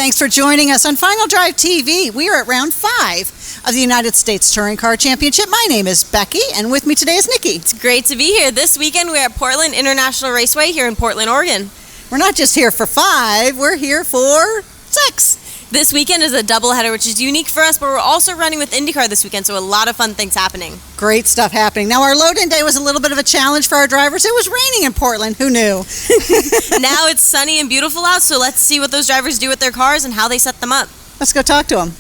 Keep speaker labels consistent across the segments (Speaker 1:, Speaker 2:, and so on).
Speaker 1: Thanks for joining us on Final Drive TV. We are at round 5 of the United States Touring Car Championship. My name is Becky, and with me today is Nikki.
Speaker 2: It's great to be here. This weekend we're at Portland International Raceway here in Portland, Oregon.
Speaker 1: We're not just here for 5, we're here for 6.
Speaker 2: This weekend is a doubleheader, which is unique for us, but we're also running with IndyCar this weekend, so a lot of fun things happening.
Speaker 1: Great stuff happening. Now, our load-in day was a little bit of a challenge for our drivers. It was raining in Portland. Who knew?
Speaker 2: Now it's sunny and beautiful out, so let's see what those drivers do with their cars and how they set them up.
Speaker 1: Let's go talk to them.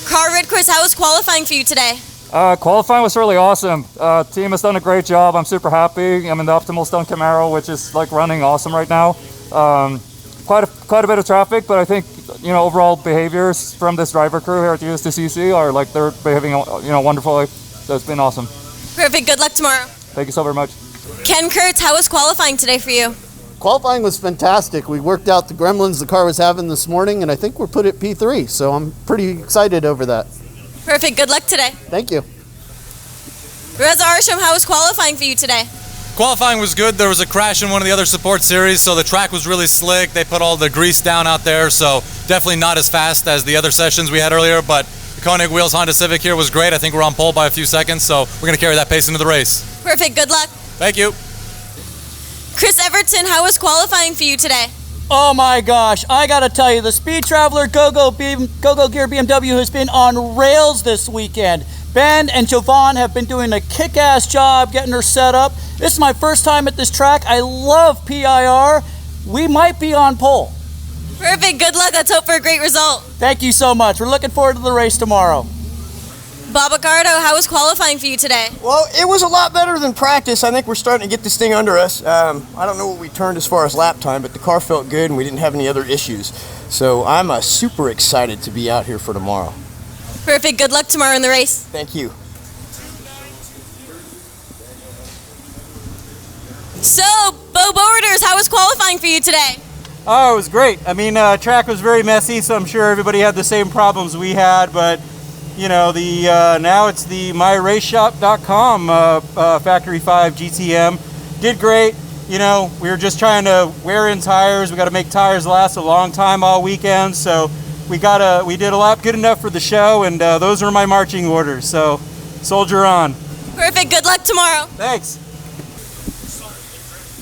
Speaker 2: Car Red Chris, how was qualifying for you today?
Speaker 3: Qualifying was really awesome. Team has done a great job. I'm super happy. I'm in the Optimal Stone Camaro, which is like running awesome right now. Quite a bit of traffic, but I think overall behaviors from this driver crew here at the USTCC are like they're behaving wonderfully. So it's been awesome.
Speaker 2: Perfect. Good luck tomorrow.
Speaker 3: Thank you so very much.
Speaker 2: Ken Kurtz, how was qualifying today for you?
Speaker 4: Qualifying was fantastic. We worked out the gremlins the car was having this morning, and I think we're put at P3, so I'm pretty excited over that.
Speaker 2: Perfect. Good luck today.
Speaker 4: Thank you.
Speaker 2: Reza Arsham, how was qualifying for you today?
Speaker 5: Qualifying was good. There was a crash in one of the other support series, so the track was really slick. They put all the grease down out there, so definitely not as fast as the other sessions we had earlier, but the Koenig Wheels Honda Civic here was great. I think we're on pole by a few seconds, so we're going to carry that pace into the race.
Speaker 2: Perfect. Good luck.
Speaker 5: Thank you.
Speaker 2: Chris Everton, how was qualifying for you today?
Speaker 6: Oh my gosh, I gotta tell you, the Speed Traveler Go-Go Gear BMW has been on rails this weekend. Ben and Jovan have been doing a kick-ass job getting her set up. This is my first time at this track. I love PIR. We might be on pole.
Speaker 2: Perfect. Good luck. Let's hope for a great result.
Speaker 6: Thank you so much. We're looking forward to the race tomorrow.
Speaker 2: Bob Accardo, how was qualifying for you today?
Speaker 7: Well, it was a lot better than practice. I think we're starting to get this thing under us. I don't know what we turned as far as lap time, but the car felt good and we didn't have any other issues. So I'm super excited to be out here for tomorrow.
Speaker 2: Perfect. Good luck tomorrow in the race.
Speaker 7: Thank you.
Speaker 2: So, Bo Borders, how was qualifying for you today?
Speaker 8: Oh, it was great. I mean, track was very messy, so I'm sure everybody had the same problems we had, but now it's the myraceshop.com Factory 5 GTM. Did great. We were just trying to wear in tires. We got to make tires last a long time all weekend, so we did a lot good enough for the show, and those are my marching orders. So, soldier on.
Speaker 2: Perfect. Good luck tomorrow.
Speaker 8: Thanks.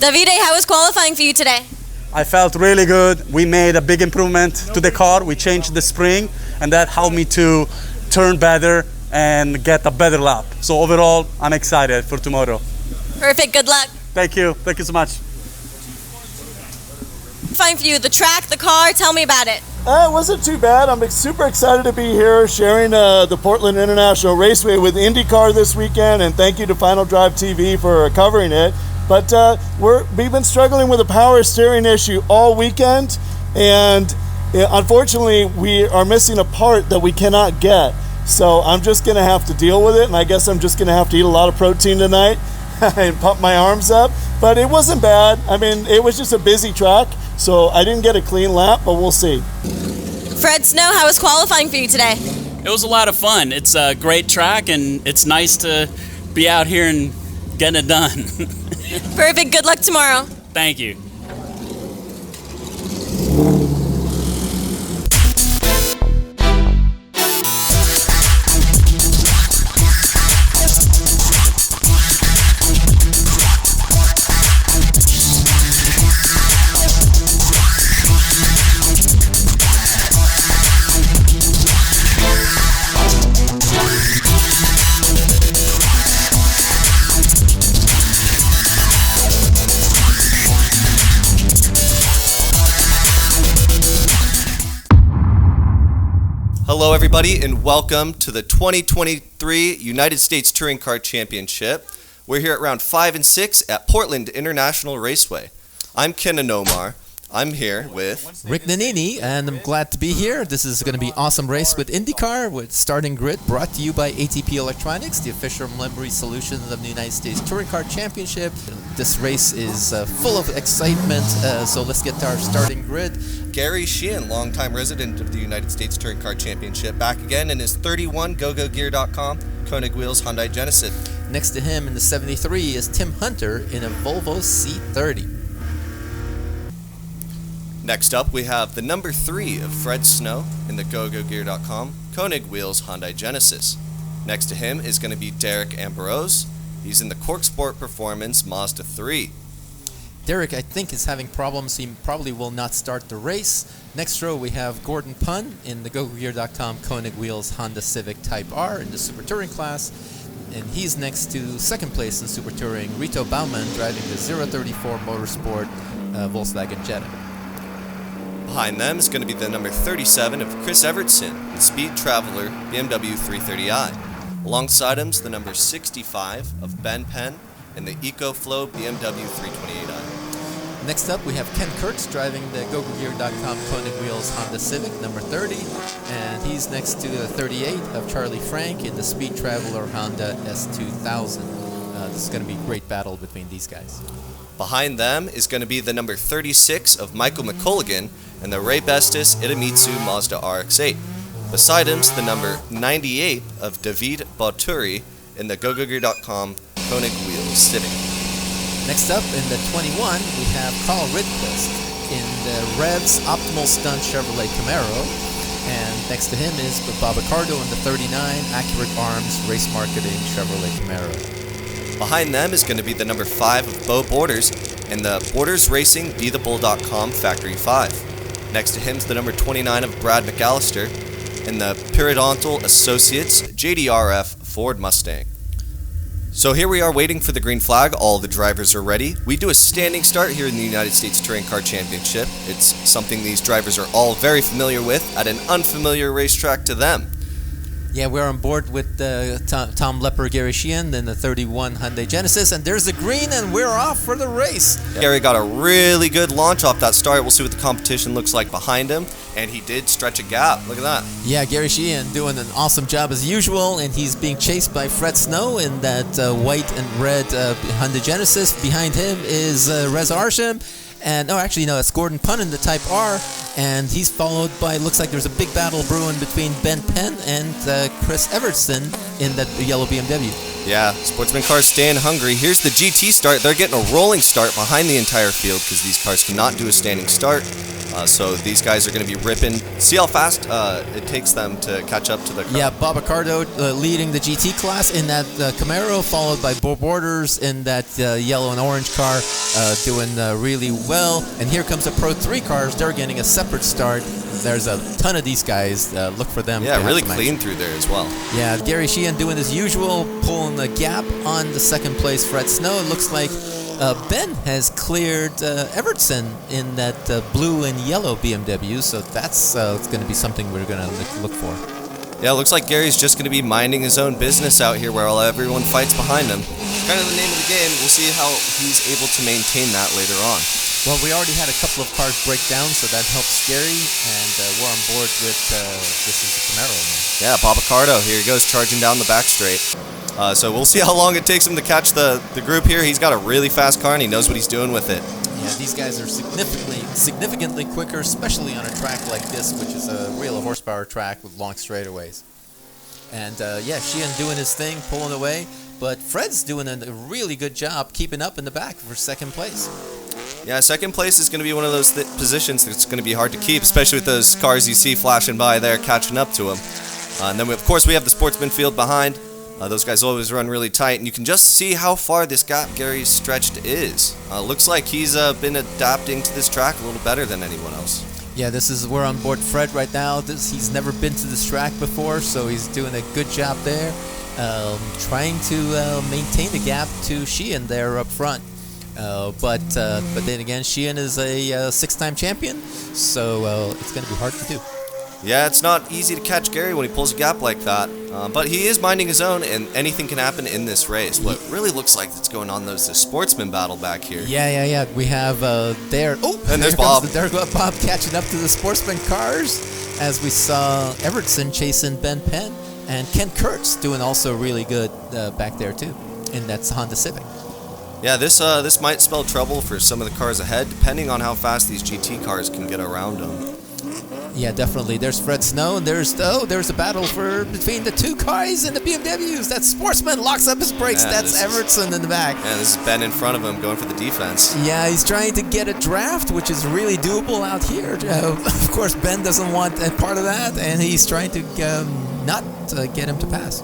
Speaker 2: Davide, how was qualifying for you today?
Speaker 9: I felt really good. We made a big improvement to the car. We changed the spring, and that helped me to turn better and get a better lap. So overall, I'm excited for tomorrow.
Speaker 2: Perfect. Good luck.
Speaker 9: Thank you. Thank you so much.
Speaker 2: Fine for you. The track, the car, tell me about it.
Speaker 10: It wasn't too bad. I'm super excited to be here sharing the Portland International Raceway with IndyCar this weekend, and thank you to Final Drive TV for covering it. But we've been struggling with a power steering issue all weekend, and unfortunately we are missing a part that we cannot get. So I'm just going to have to deal with it, and I guess I'm just going to have to eat a lot of protein tonight and pump my arms up. But it wasn't bad. I mean, it was just a busy track, so I didn't get a clean lap, but we'll see.
Speaker 2: Fred Snow, how was qualifying for you today?
Speaker 11: It was a lot of fun. It's a great track, and it's nice to be out here and getting it done.
Speaker 2: Perfect. Good luck tomorrow.
Speaker 11: Thank you.
Speaker 12: Hello everybody and welcome to the 2023 United States Touring Car Championship. We're here at round 5 and 6 at Portland International Raceway. I'm Ken Anomar. I'm here with
Speaker 13: Rick Nanini, and I'm glad to be here. This is going to be an awesome race with IndyCar with Starting Grid, brought to you by ATP Electronics, the official memory solutions of the United States Touring Car Championship. This race is full of excitement, so let's get to our Starting Grid.
Speaker 12: Gary Sheehan, longtime resident of the United States Touring Car Championship, back again in his 31 GoGoGear.com Koenig Wheels Hyundai Genesis.
Speaker 13: Next to him in the 73 is Tim Hunter in a Volvo C30.
Speaker 12: Next up, we have the number 3 of Fred Snow in the GoGoGear.com Koenig Wheels Hyundai Genesis. Next to him is going to be Derek Ambrose. He's in the Cork Sport Performance Mazda 3.
Speaker 13: Derek, I think, is having problems. He probably will not start the race. Next row, we have Gordon Pun in the GoGoGear.com Koenig Wheels Honda Civic Type R in the Super Touring class. And he's next to second place in Super Touring, Rito Baumann, driving the 034 Motorsport Volkswagen Jetta.
Speaker 12: Behind them is going to be the number 37 of Chris Evertson, the Speed Traveler BMW 330i. Alongside him is the number 65 of Ben Penn in the EcoFlow BMW 328i.
Speaker 13: Next up, we have Ken Kurtz driving the GoGoGear.com Koenig Wheels Honda Civic, number 30. And he's next to the 38 of Charlie Frank in the Speed Traveler Honda S2000. This is going to be a great battle between these guys.
Speaker 12: Behind them is going to be the number 36 of Michael McCulligan and the Ray Bestis Idemitsu Mazda RX-8. Beside him's the number 98 of David Bauturi in the GoGoGear.com Koenig Wheels Civic.
Speaker 13: Next up, in the 21, we have Carl Ridquist in the Revs Optimal Stunt Chevrolet Camaro. And next to him is Bob Accardo in the 39 Accurate Arms Race Marketing Chevrolet Camaro.
Speaker 12: Behind them is going to be the number 5 of Bo Borders in the Borders Racing BeTheBull.com Factory 5. Next to him is the number 29 of Brad McAllister in the Periodontal Associates JDRF Ford Mustang. So here we are waiting for the green flag. All the drivers are ready. We do a standing start here in the United States Touring Car Championship. It's something these drivers are all very familiar with at an unfamiliar racetrack to them.
Speaker 13: Yeah, we're on board with Tom Lepper, Gary Sheehan, in the 31 Hyundai Genesis, and there's the green, and we're off for the race.
Speaker 12: Gary got a really good launch off that start. We'll see what the competition looks like behind him, and he did stretch a gap. Look at that.
Speaker 13: Yeah, Gary Sheehan doing an awesome job as usual, and he's being chased by Fred Snow in that white and red Hyundai Genesis. Behind him is Reza Arsham. And, it's Gordon Pun in the Type R, and he's followed by, looks like there's a big battle brewing between Ben Penn and Chris Evertson in that yellow BMW.
Speaker 12: Yeah, Sportsman cars staying hungry. Here's the GT start. They're getting a rolling start behind the entire field because these cars cannot do a standing start. So these guys are going to be ripping. See how fast it takes them to catch up to the car.
Speaker 13: Yeah, Bob Accardo leading the GT class in that Camaro, followed by Bo Borders in that yellow and orange car, doing really well. And here comes the Pro 3 cars. They're getting a separate start. There's a ton of these guys. Look for them.
Speaker 12: Yeah, really clean through there as well.
Speaker 13: Yeah, Gary Sheehan doing his usual, pulling the gap on the second place Fred Snow. It looks like Ben has cleared Evertson in that blue and yellow BMW, so that's going to be something we're going to look for.
Speaker 12: Yeah, it looks like Gary's just going to be minding his own business out here while everyone fights behind him. Kind of the name of the game. We'll see how he's able to maintain that later on.
Speaker 13: Well, we already had a couple of cars break down, so that helps Gary, and we're on board with this is the Camaro now.
Speaker 12: Yeah, Bob Accardo, here he goes charging down the back straight. So we'll see how long it takes him to catch the group here. He's got a really fast car, and he knows what he's doing with it.
Speaker 13: Yeah, these guys are significantly quicker, especially on a track like this, which is a real horsepower track with long straightaways. And Sheehan doing his thing, pulling away, but Fred's doing a really good job keeping up in the back for second place.
Speaker 12: Yeah, second place is going to be one of those positions that's going to be hard to keep, especially with those cars you see flashing by there, catching up to him. And then, of course, we have the Sportsman field behind. Those guys always run really tight, and you can just see how far this gap Gary's stretched is. Looks like he's been adapting to this track a little better than anyone else.
Speaker 13: Yeah, we're on board Fred right now. He's never been to this track before, so he's doing a good job there, trying to maintain the gap to Sheehan there up front. But then again, Sheehan is a six-time champion, so it's going to be hard to do.
Speaker 12: Yeah, it's not easy to catch Gary when he pulls a gap like that, but he is minding his own, and anything can happen in this race. What really looks like that's going on, though, is the Sportsman battle back here.
Speaker 13: Yeah. We have there. Oh,
Speaker 12: and there's Bob.
Speaker 13: There goes Bob catching up to the Sportsman cars, as we saw Evertson chasing Ben Penn, and Ken Kurtz doing also really good back there too, in that Honda Civic.
Speaker 12: Yeah, this might spell trouble for some of the cars ahead, depending on how fast these GT cars can get around them.
Speaker 13: Yeah, definitely. There's Fred Snow, and there's a battle between the two cars and the BMWs. That Sportsman locks up his brakes. That's Evertson in the back.
Speaker 12: Yeah, this is Ben in front of him going for the defense.
Speaker 13: Yeah, he's trying to get a draft, which is really doable out here. Of course, Ben doesn't want part of that, and he's trying to not get him to pass.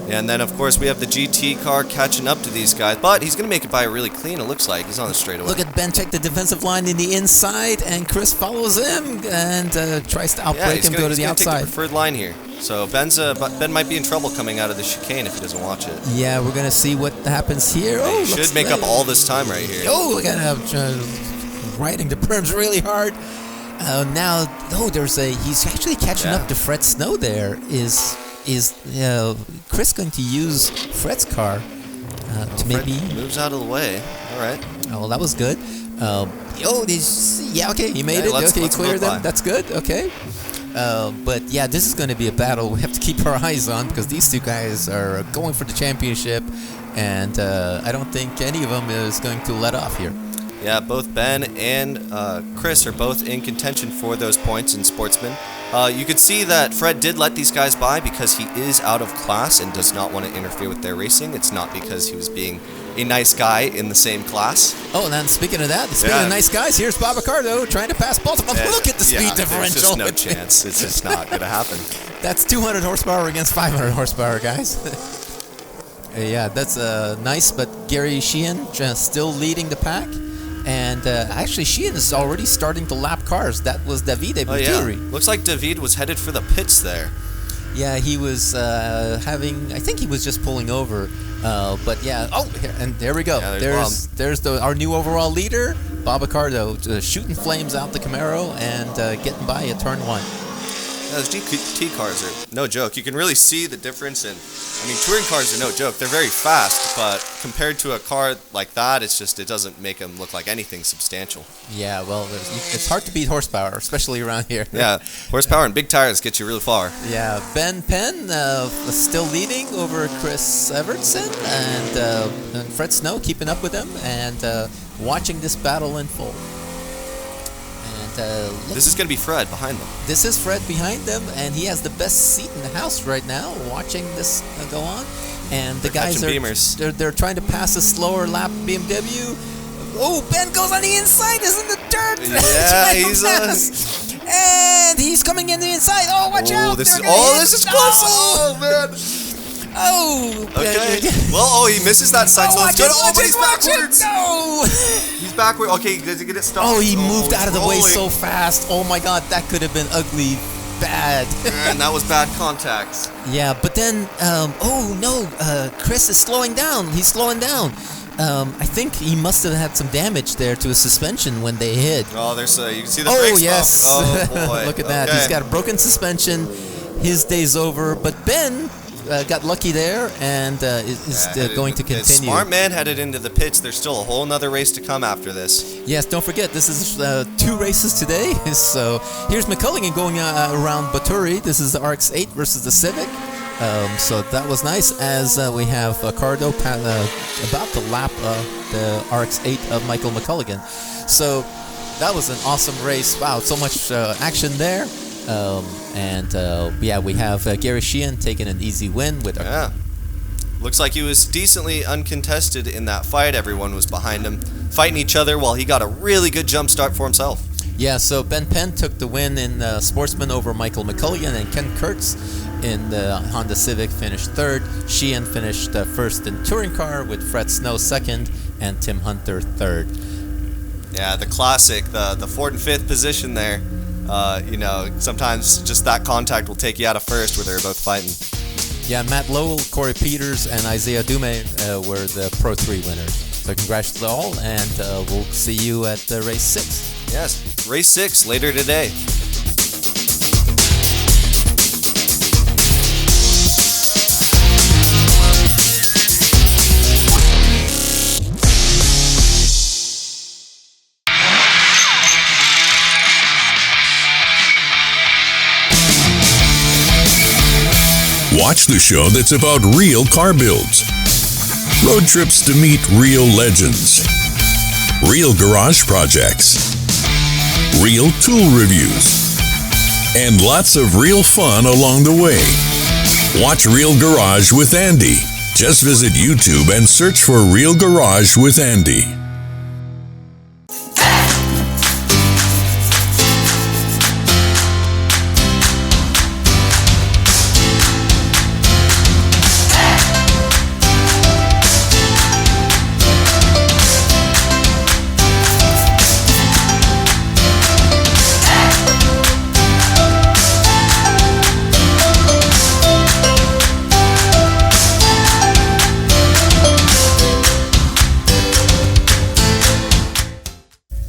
Speaker 12: Yeah, and then, of course, we have the GT car catching up to these guys. But he's going to make it by really clean, it looks like. He's on the straightaway.
Speaker 13: Look at Ben check the defensive line in the inside, and Chris follows him and tries to outbreak him, go to the outside.
Speaker 12: He's going to take the preferred line here. So Ben might be in trouble coming out of the chicane if he doesn't watch it.
Speaker 13: Yeah, we're going to see what happens here.
Speaker 12: He should make up all this time right here.
Speaker 13: Oh, look at him riding the berms really hard. He's actually catching up to Fred Snow there. Is Chris going to use Fred's car to maybe...
Speaker 12: Fred moves out of the way. All right.
Speaker 13: Oh, well, that was good. Okay, he made it. Okay, he cleared them. That's good. Okay. But yeah, this is going to be a battle we have to keep our eyes on because these two guys are going for the championship, and I don't think any of them is going to let off here.
Speaker 12: Yeah, both Ben and Chris are both in contention for those points in Sportsman. You could see that Fred did let these guys by because he is out of class and does not want to interfere with their racing. It's not because he was being a nice guy in the same class.
Speaker 13: Oh, and then speaking of that, speaking of nice guys, here's Bob Ricardo trying to pass both of them. Look at the speed differential.
Speaker 12: There's just no chance. It's just not going to happen.
Speaker 13: That's 200 horsepower against 500 horsepower, guys. Yeah, that's nice, but Gary Sheehan still leading the pack. And actually, Sheehan is already starting to lap cars. That was Davide Buttieri.
Speaker 12: Yeah. Looks like David was headed for the pits there.
Speaker 13: Yeah, he was I think he was just pulling over. But yeah, and there we go.
Speaker 12: Yeah,
Speaker 13: there's our new overall leader, Bob Ricardo, shooting flames out the Camaro and getting by at turn 1.
Speaker 12: Yeah, those GT cars are no joke. You can really see the difference in. Touring cars are no joke. They're very fast, but compared to a car like that, it doesn't make them look like anything substantial.
Speaker 13: Yeah, well, it's hard to beat horsepower, especially around here.
Speaker 12: Yeah, horsepower and big tires get you really far.
Speaker 13: Yeah, Ben Penn still leading over Chris Evertson, and Fred Snow keeping up with him and watching this battle unfold.
Speaker 12: This is going to be Fred behind them.
Speaker 13: This is Fred behind them, and he has the best seat in the house right now, watching this go on. And the guys they're trying to pass a slower lap BMW. Oh, Ben goes on the inside, is in the dirt.
Speaker 12: Yeah,
Speaker 13: and he's coming in the inside. Oh, watch out!
Speaker 12: This is close. Oh man.
Speaker 13: Oh.
Speaker 12: Okay. Well, he misses that side, so it's good. But he's backwards.
Speaker 13: No.
Speaker 12: He's backward. Okay, does he get it stopped?
Speaker 13: Oh, he moved out of the way so fast. Oh my God, that could have been ugly, bad.
Speaker 12: And that was bad contact.
Speaker 13: Yeah, but then, Chris is slowing down. He's slowing down. I think he must have had some damage there to his suspension when they hit.
Speaker 12: Oh, you can see the brakes.
Speaker 13: Oh, yes.
Speaker 12: Oh, boy.
Speaker 13: Look at that. He's got a broken suspension. His day's over. But Ben got lucky there and is going to continue.
Speaker 12: Smart man headed into the pits. There's still a whole nother race to come after this.
Speaker 13: Yes, don't forget, this is 2 races today. So here's McCulligan going around Buttieri. This is the RX-8 versus the Civic. So that was nice as we have Cardo about to lap the RX-8 of Michael McCulligan. So that was an awesome race. Wow, so much action there. We have Gary Sheehan taking an easy win with.
Speaker 12: Looks like he was decently uncontested in that fight. Everyone was behind him, fighting each other while he got a really good jump start for himself.
Speaker 13: Yeah, so Ben Penn took the win in Sportsman over Michael McCulligan, and Ken Kurtz in the Honda Civic finished 3rd. Sheehan finished first in Touring Car with Fred Snow 2nd and Tim Hunter 3rd.
Speaker 12: Yeah, the classic, the 4th and 5th position there. Sometimes just that contact will take you out of first where they're both fighting.
Speaker 13: Yeah, Matt Lowell, Corey Peters, and Isaiah Dume were the Pro 3 winners. So congrats to all, and we'll see you at race 6.
Speaker 12: Yes, race 6 later today.
Speaker 14: Watch the show that's about real car builds. Road trips to meet real legends. Real garage projects. Real tool reviews. and lots of real fun along the way. Watch Real Garage with Andy. Just visit YouTube and search for Real Garage with Andy.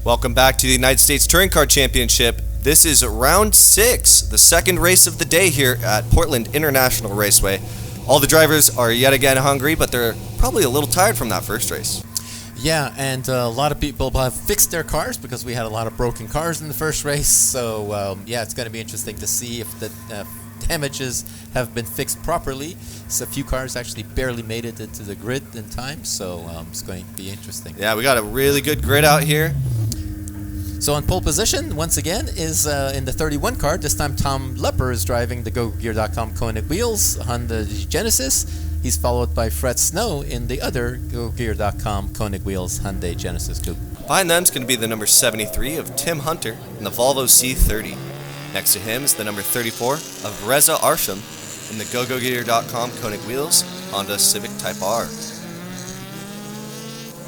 Speaker 12: Welcome back to the United States Touring Car Championship. This is round 6, the second race of the day here at Portland International Raceway. All the drivers are yet again hungry, but they're probably a little tired from that first race.
Speaker 13: Yeah, and a lot of people have fixed their cars because we had a lot of broken cars in the first race. So, yeah, it's going to be interesting to see if the damages have been fixed properly. So a few cars actually barely made it into the grid in time, so it's going to be interesting.
Speaker 12: Yeah, we got a really good grid out here.
Speaker 13: So on pole position, once again, is in the 31 car. This time Tom Lepper is driving the GoGear.com Koenig wheels, Honda Genesis. He's followed by Fred Snow in the other GoGear.com Koenig wheels, Hyundai Genesis Coupe.
Speaker 12: Behind them is going to be the number 73 of Tim Hunter in the Volvo C30. Next to him is the number 34 of Reza Arsham in the GoGear.com Koenig wheels, Honda Civic Type R.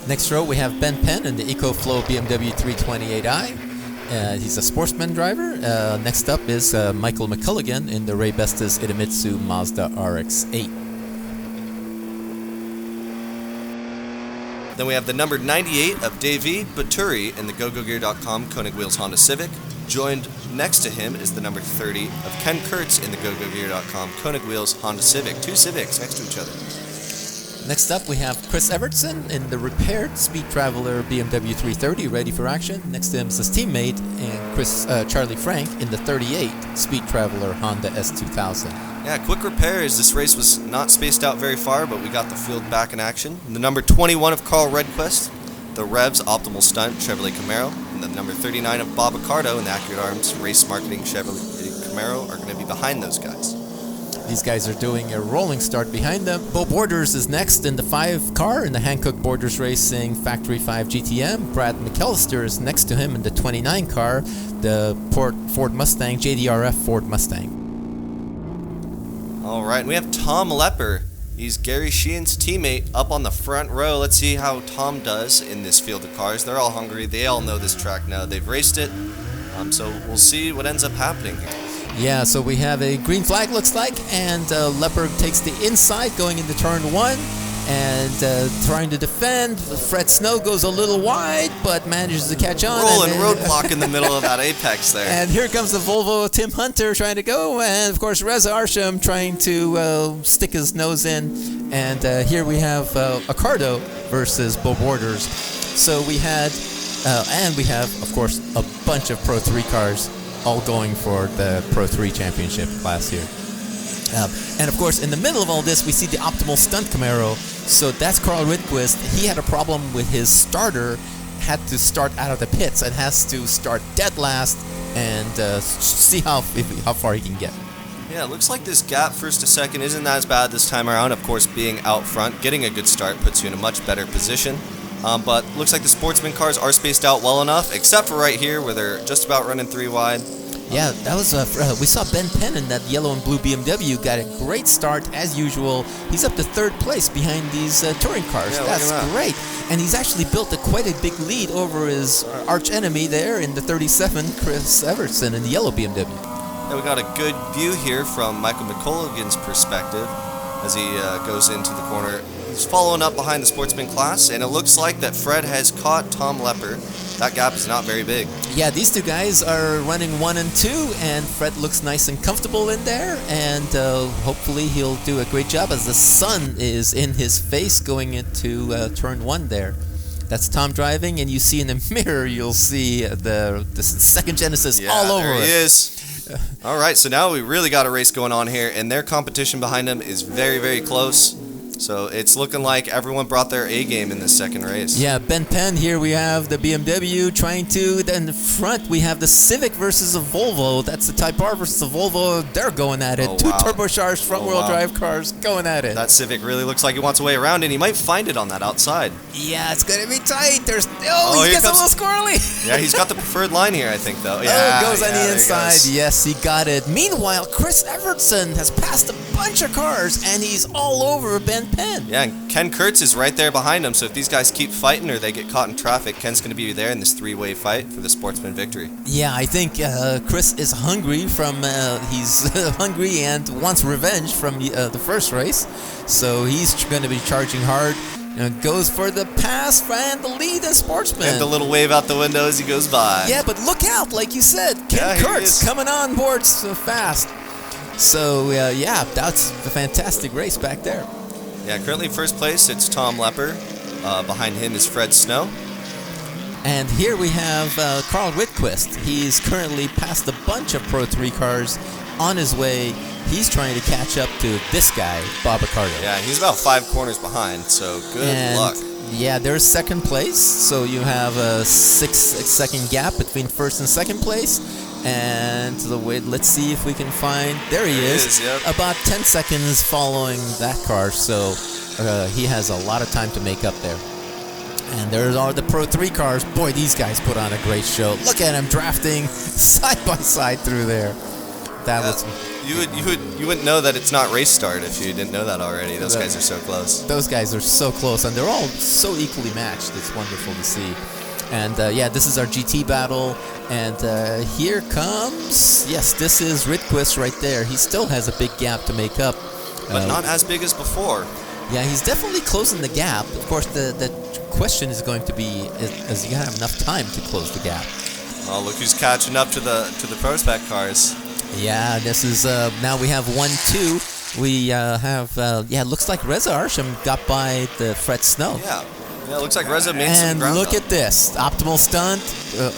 Speaker 13: Next row, we have Ben Penn in the EcoFlow BMW 328i. He's a sportsman driver. Next up is Michael McCulligan in the Ray Bestis Idemitsu Mazda RX-8.
Speaker 12: Then we have the number 98 of David Baturi in the GoGear.com Koenig wheels Honda Civic. Joined next to him is the number 30 of Ken Kurtz in the GoGear.com Koenig wheels Honda Civic. Two Civics next to each other.
Speaker 13: Next up, we have Chris Evertson in the repaired Speed Traveler BMW 330, ready for action. Next to him is his teammate, and Charlie Frank in the 38 Speed Traveler Honda S2000.
Speaker 12: Yeah, quick repairs. This race was not spaced out very far, but we got the field back in action. And the number 21 of Carl Redquist, the Revs Optimal Stunt Chevrolet Camaro, and the number 39 of Bob Accardo in the Accurate Arms Race Marketing Chevrolet Camaro are going to be behind those guys.
Speaker 13: These guys are doing a rolling start behind them. Bo Borders is next in the 5 car in the Hankook Borders Racing Factory 5 GTM. Brad McAllister is next to him in the 29 car, the Ford Mustang, JDRF Ford Mustang.
Speaker 12: All right, and we have Tom Lepper. He's Gary Sheehan's teammate up on the front row. Let's see how Tom does in this field of cars. They're all hungry. They all know this track now. They've raced it. So we'll see what ends up happening here.
Speaker 13: Yeah, so we have a green flag, looks like, and Lepper takes the inside going into turn 1 and trying to defend. Fred Snow goes a little wide, but manages to catch on.
Speaker 12: Rolling roadblock in the middle of that apex there.
Speaker 13: And here comes the Volvo Tim Hunter trying to go, and of course Reza Arsham trying to stick his nose in. And here we have Accardo versus Bo Borders. So we had, and we have, of course, a bunch of Pro 3 cars all going for the Pro 3 championship class here. And of course, in the middle of all this, we see the Optimal Stunt Camaro. So that's Carl Ridquist. He had a problem with his starter, had to start out of the pits and has to start dead last and see how far he can get.
Speaker 12: Yeah, it looks like this gap first to second isn't as bad this time around. Of course, being out front, getting a good start puts you in a much better position. But looks like the sportsman cars are spaced out well enough, except for right here where they're just about running 3 wide.
Speaker 13: Yeah, that was we saw Ben Penn in that yellow and blue BMW, got a great start as usual. He's up to 3rd place behind these touring cars.
Speaker 12: Yeah,
Speaker 13: that's great. And he's actually built quite a big lead over his arch enemy there in the 37, Chris Evertson in the yellow BMW.
Speaker 12: Yeah, we got a good view here from Michael McCulligan's perspective as he goes into the corner. He's following up behind the sportsman class, and it looks like that Fred has caught Tom Lepper. That gap is not very big.
Speaker 13: Yeah, these two guys are running 1 and 2, and Fred looks nice and comfortable in there, and hopefully he'll do a great job as the sun is in his face going into turn 1 there. That's Tom driving, and you see in the mirror, you'll see the second Genesis all over
Speaker 12: there he
Speaker 13: it.
Speaker 12: is. All right, so now we really got a race going on here, and their competition behind them is very, very close. So it's looking like everyone brought their A game in this second race.
Speaker 13: Yeah, Ben Penn here. We have the BMW trying to. Then in the front we have the Civic versus a Volvo. That's the Type R versus the Volvo. They're going at it.
Speaker 12: Oh,
Speaker 13: Two
Speaker 12: wow.
Speaker 13: turbocharged front-wheel drive cars going at it.
Speaker 12: That Civic really looks like he wants a way around, and he might find it on that outside.
Speaker 13: Yeah, it's gonna be tight. There's he
Speaker 12: here
Speaker 13: gets
Speaker 12: comes-
Speaker 13: a little squirrely.
Speaker 12: Yeah, he's got the preferred line here, I think, though. Yeah,
Speaker 13: goes on
Speaker 12: yeah,
Speaker 13: the
Speaker 12: there he
Speaker 13: inside.
Speaker 12: goes.
Speaker 13: Yes, he got it. Meanwhile, Chris Evertson has passed a bunch of cars, and he's all over Ben Penn.
Speaker 12: Yeah, and Ken Kurtz is right there behind him, so if these guys keep fighting or they get caught in traffic, Ken's going to be there in this three-way fight for the Sportsman victory.
Speaker 13: Yeah, I think Chris is hungry he's hungry and wants revenge from the first race, so he's going to be charging hard. Goes for the pass and the lead as Sportsman.
Speaker 12: And the little wave out the window as he goes by.
Speaker 13: Yeah, but look out, like you said, Ken Kurtz coming on board so fast. So, that's a fantastic race back there.
Speaker 12: Yeah, currently first place, it's Tom Lepper. Behind him is Fred Snow.
Speaker 13: And here we have Carl Whitquist. He's currently passed a bunch of Pro 3 cars on his way. He's trying to catch up to this guy, Bob Ricardo.
Speaker 12: Yeah, he's about 5 corners behind, so good luck.
Speaker 13: Yeah, there's second place, so you have a 6-second gap between first and second place. And let's see if we can find. There he is.
Speaker 12: Yep.
Speaker 13: About 10 seconds following that car, so he has a lot of time to make up there. And there are the Pro 3 cars. Boy, these guys put on a great show. Look at him drafting side by side through there. That was.
Speaker 12: You wouldn't know that it's not race start if you didn't know that already. Those guys are so close.
Speaker 13: Those guys are so close, and they're all so equally matched. It's wonderful to see. And this is our GT battle. And here comes, this is Ridquist right there. He still has a big gap to make up.
Speaker 12: But not as big as before.
Speaker 13: Yeah, he's definitely closing the gap. Of course, the question is going to be, is he going to have enough time to close the gap?
Speaker 12: Oh, look who's catching up to the Pro Spec cars.
Speaker 13: Yeah, this is, now we have 1-2. We have, looks like Reza Arsham got by the Fred Snow.
Speaker 12: Yeah, it looks like Reza made some ground.
Speaker 13: And look at this, optimal stunt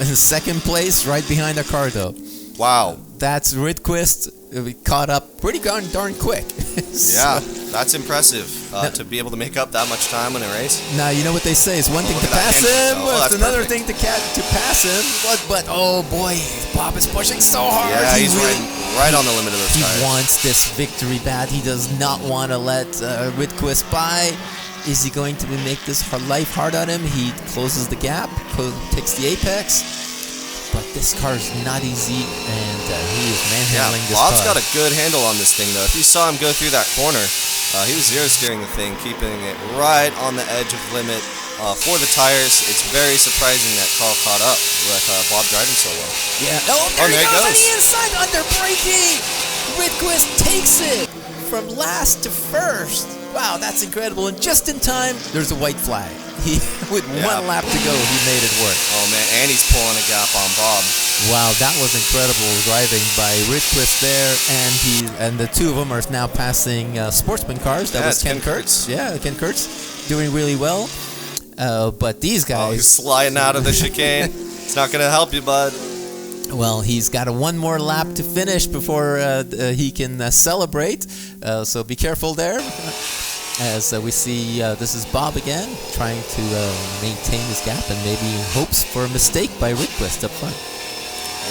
Speaker 13: in second place, right behind Ricardo.
Speaker 12: Wow.
Speaker 13: That's Ridquist. We caught up pretty darn quick.
Speaker 12: Yeah, that's impressive to be able to make up that much time in a race.
Speaker 13: Now, you know what they say, it's one thing to pass him, it's another thing to pass him, but oh boy, Bob is pushing so hard.
Speaker 12: Yeah, he's right on the limit of those tires.
Speaker 13: He wants this victory bad. He does not want to let Ridquist by. Is he going to make this life hard on him? He closes the gap, takes the apex. But this car is not easy, and he is manhandling this car.
Speaker 12: Bob's got a good handle on this thing, though. If you saw him go through that corner, he was zero steering the thing, keeping it right on the edge of limit for the tires. It's very surprising that Carl caught up with Bob driving so well.
Speaker 13: Yeah. Oh, there he goes on the inside, under braking. Ridquist takes it from last to first. Wow, that's incredible. And just in time, there's a white flag. With 1 lap to go, he made it work.
Speaker 12: Oh, man, and he's pulling a gap on Bob.
Speaker 13: Wow, that was incredible driving by Ridquist there, and the two of them are now passing sportsman cars. That was Ken Kurtz. Yeah, Ken Kurtz doing really well. But these guys...
Speaker 12: Oh, he's sliding out of the chicane. It's not going to help you, bud.
Speaker 13: Well, he's got one more lap to finish before he can celebrate, so be careful there. As we see, this is Bob again, trying to maintain his gap and maybe hopes for a mistake by Ridquist up front.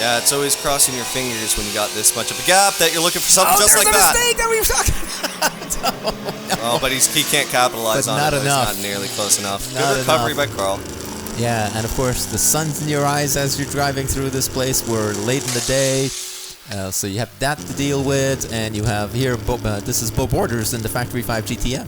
Speaker 12: Yeah, it's always crossing your fingers when you got this much of a gap that you're looking for something just like that.
Speaker 13: Mistake that we were talking about.
Speaker 12: Oh, but he can't capitalize on it.
Speaker 13: Enough.
Speaker 12: It's not nearly close enough.
Speaker 13: Not
Speaker 12: Good recovery
Speaker 13: enough.
Speaker 12: by Carl.
Speaker 13: Yeah, and of course, the sun's in your eyes as you're driving through this place. We're late in the day, so you have that to deal with, and you have here, this is Bo Borders in the Factory 5 GTM.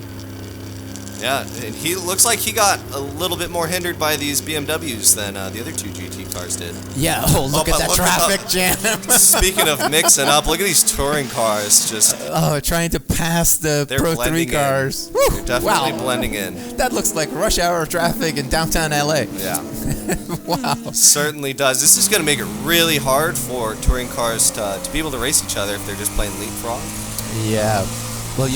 Speaker 12: Yeah, and he looks like he got a little bit more hindered by these BMWs than the other two GT cars did.
Speaker 13: Yeah, look at that traffic jam.
Speaker 12: Speaking of mixing up, look at these touring cars just...
Speaker 13: trying to pass the Pro 3 cars.
Speaker 12: They're definitely blending in.
Speaker 13: That looks like rush hour traffic in downtown LA.
Speaker 12: Yeah.
Speaker 13: Wow.
Speaker 12: Certainly does. This is going to make it really hard for touring cars to be able to race each other if they're just playing leapfrog.
Speaker 13: Yeah. Well,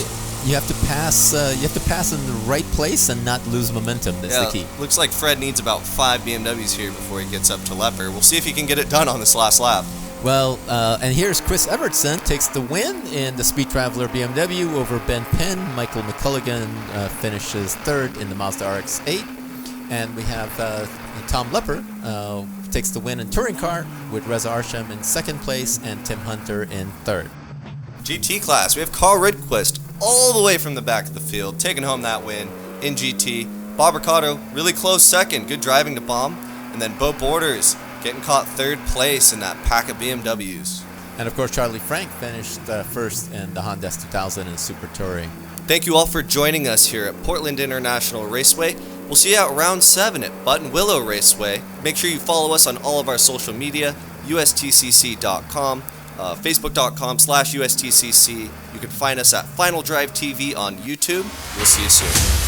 Speaker 13: you have to pass. You have to pass in the right place and not lose momentum. That's the key.
Speaker 12: Looks like Fred needs about 5 BMWs here before he gets up to Lepper. We'll see if he can get it done on this last lap.
Speaker 13: Well, and here's Chris Evertson takes the win in the Speed Traveler BMW over Ben Penn. Michael McCulligan finishes third in the Mazda RX-8. And we have Tom Lepper takes the win in Touring Car with Reza Arsham in second place and Tim Hunter in third.
Speaker 12: GT class, we have Carl Rydquist all the way from the back of the field, taking home that win in GT. Bob Ricardo, really close second, good driving to bomb. And then Bo Borders getting caught third place in that pack of BMWs.
Speaker 13: And of course, Charlie Frank finished first in the Honda S2000 in Super Touring.
Speaker 12: Thank you all for joining us here at Portland International Raceway. We'll see you at round 7 at Button Willow Raceway. Make sure you follow us on all of our social media, USTCC.com, Facebook.com/USTCC. You can find us at Final Drive TV on YouTube. We'll see you soon.